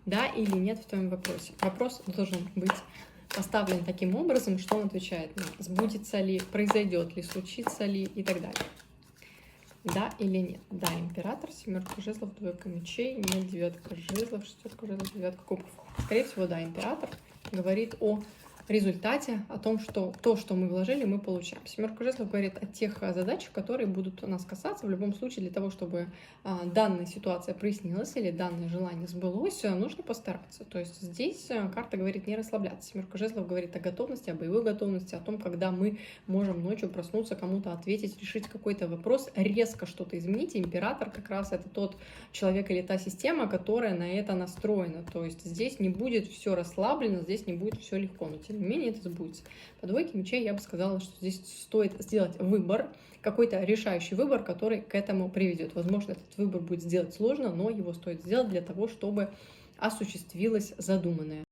Да или нет в твоем вопросе. Вопрос должен быть поставлен таким образом, что он отвечает на сбудется ли, произойдет ли, случится ли и так далее. Да или нет? Да, император, семерка жезлов, двойка мечей, нет, девятка жезлов, шестерка жезлов, девятка кубков. Скорее всего, да, император говорит о результате, о том, что то, что мы вложили, мы получаем. Семерка жезлов говорит о тех задачах, которые будут нас касаться. В любом случае, для того, чтобы данная ситуация прояснилась или данное желание сбылось, нужно постараться. То есть здесь карта говорит не расслабляться. Семерка жезлов говорит о готовности, о боевой готовности, о том, когда мы можем ночью проснуться, кому-то ответить, решить какой-то вопрос, резко что-то изменить. Император как раз это тот человек или та система, которая на это настроена. То есть здесь не будет все расслаблено, здесь не будет все легко, но тем не менее это сбудется. По двойке мечей я бы сказала, что здесь стоит сделать выбор, какой-то решающий выбор, который к этому приведет. Возможно, этот выбор будет сделать сложно, но его стоит сделать для того, чтобы осуществилось задуманное.